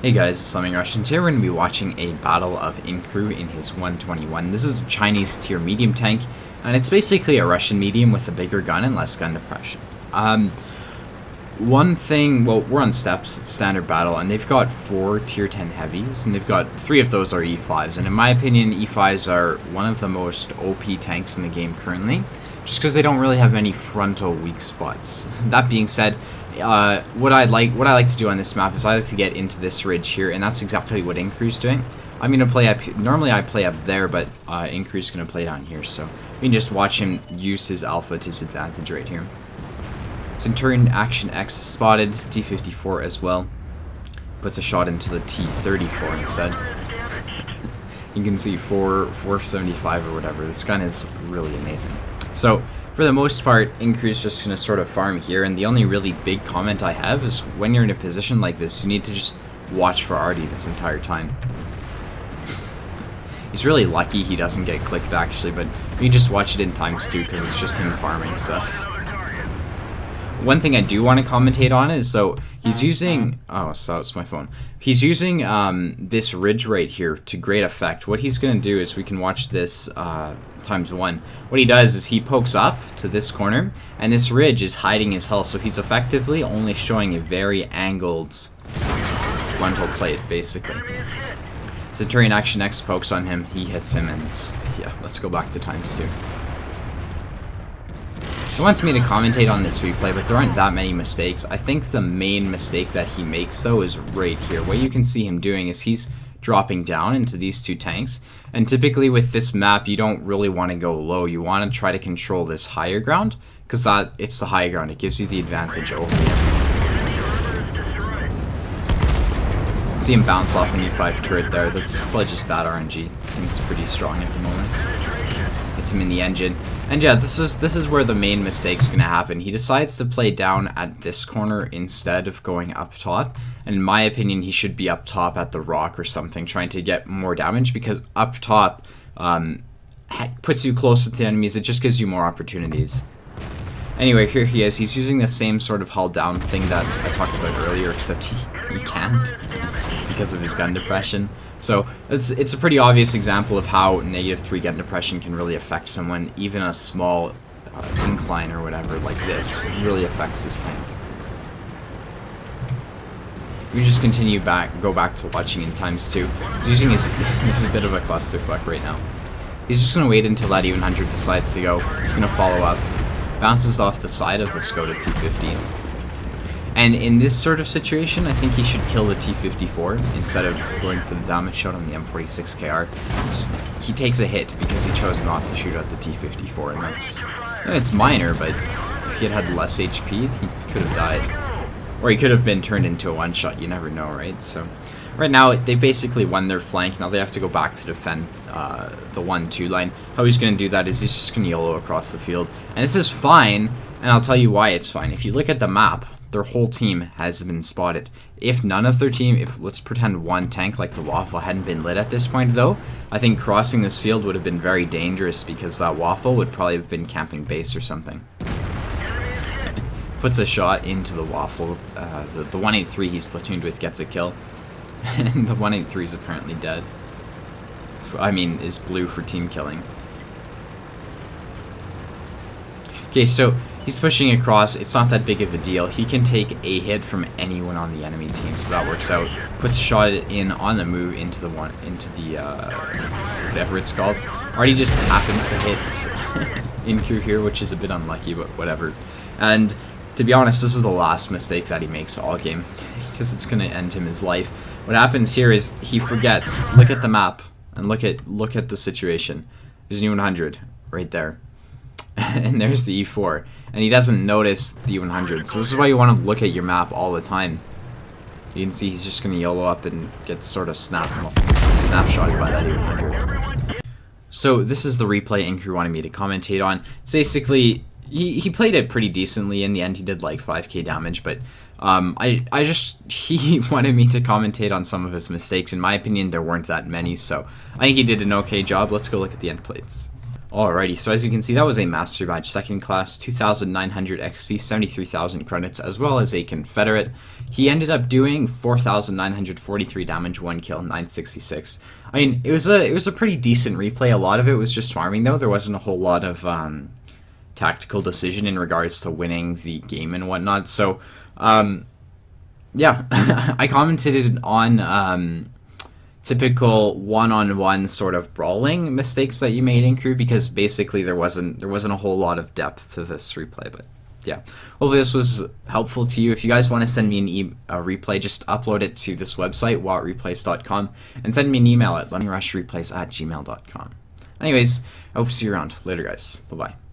Hey guys, it's lemmingrush, and today we're going to be watching a battle of Incrue in his 121. This is a Chinese tier medium tank, and it's basically a Russian medium with a bigger gun and less gun depression. One thing, well, we're on steps, it's standard battle, and they've got 4 tier 10 heavies, and they've got 3 of those are E5s, and in my opinion, E5s are one of the most OP tanks in the game currently, just because they don't really have any frontal weak spots. That being said, what I like to do on this map is I like to get into this ridge here, and that's exactly what Incrue's doing. I'm gonna play up. Normally I play up there, but Incrue's gonna play down here, so we can just watch him use his alpha to his advantage right here. Centurion Action X spotted, T54 as well. Puts a shot into the T34 instead. You can see 475 or whatever. This gun is really amazing. So for the most part, Incrue's just going to sort of farm here, and the only really big comment I have is when you're in a position like this, you need to just watch for Artie this entire time. He's really lucky he doesn't get clicked actually, but you just watch it in ×2 because it's just him farming stuff. One thing I do want to commentate on is, so he's using, so it's my phone. He's using this ridge right here to great effect. What he's going to do is, we can watch this ×1. What he does is he pokes up to this corner, and this ridge is hiding his health, so he's effectively only showing a very angled frontal plate, basically. Centurion Action X pokes on him, he hits him, and yeah, let's go back to ×2. He wants me to commentate on this replay, but there aren't that many mistakes. I think the main mistake that he makes, though, is right here. What you can see him doing is he's dropping down into these 2 tanks, and typically with this map, you don't really want to go low. You want to try to control this higher ground, because it's the high ground. It gives you the advantage over him. See him bounce off an E5 turret there. That's probably just bad RNG. I think it's pretty strong at the moment. Hits him in the engine. And yeah, this is where the main mistake's gonna happen. He decides to play down at this corner instead of going up top. And in my opinion, he should be up top at the rock or something, trying to get more damage, because up top puts you closer to the enemies. It just gives you more opportunities. Anyway, here he is. He's using the same sort of hull down thing that I talked about earlier, except he can't because of his gun depression. So it's a pretty obvious example of how -3 gun depression can really affect someone. Even a small incline or whatever like this really affects his tank. We just go back to watching in ×2. He's using his there's a bit of a clusterfuck right now. He's just gonna wait until that E100 decides to go. He's gonna follow up. Bounces off the side of the Skoda T15. And in this sort of situation, I think he should kill the T54 instead of going for the damage shot on the M46 KR. He takes a hit because he chose not to shoot at the T54, and it's minor, but if he had less HP, he could have died. Or he could have been turned into a one-shot, you never know, right? So right now, they basically won their flank. Now they have to go back to defend the 1-2 line. How he's going to do that is he's just going to YOLO across the field. And this is fine, and I'll tell you why it's fine. If you look at the map, their whole team has been spotted. If none of their team, let's pretend one tank like the Waffle hadn't been lit at this point, though, I think crossing this field would have been very dangerous, because that Waffle would probably have been camping base or something. Puts a shot into the Waffle. The 183 he's platooned with gets a kill. And the 183 is apparently dead. I mean, is blue for team killing. Okay, so he's pushing across. It's not that big of a deal. He can take a hit from anyone on the enemy team, so that works out. Puts a shot in on the move into the whatever it's called. Artie just happens to hit Incrue here, which is a bit unlucky, but whatever. And to be honest, this is the last mistake that he makes all game, because it's going to end him his life. What happens here is he forgets. Look at the map and look at the situation. There's an E100 right there, and there's the E4, and he doesn't notice the E100. So this is why you want to look at your map all the time. You can see he's just going to YOLO up and get sort of snapshotted by that E100. So this is the replay Incrue wanted me to commentate on. It's basically, he played it pretty decently. In the end, he did like 5k damage, but he wanted me to commentate on some of his mistakes. In my opinion, there weren't that many, so I think he did an okay job. Let's go look at the end plates. Alrighty, so as you can see, that was a Master Badge 2nd class, 2,900 XP, 73,000 credits, as well as a Confederate. He ended up doing 4,943 damage, 1 kill, 966. I mean, it was a pretty decent replay. A lot of it was just farming, though. There wasn't a whole lot of tactical decision in regards to winning the game and whatnot. So, yeah, I commented on typical one-on-one sort of brawling mistakes that you made in Incrue, because basically there wasn't a whole lot of depth to this replay. But yeah, hopefully this was helpful to you. If you guys want to send me a replay, just upload it to this website, whatreplays.com, and send me an email at lemmingrushreplays@gmail.com. Anyways, I hope to see you around. Later, guys. Bye-bye.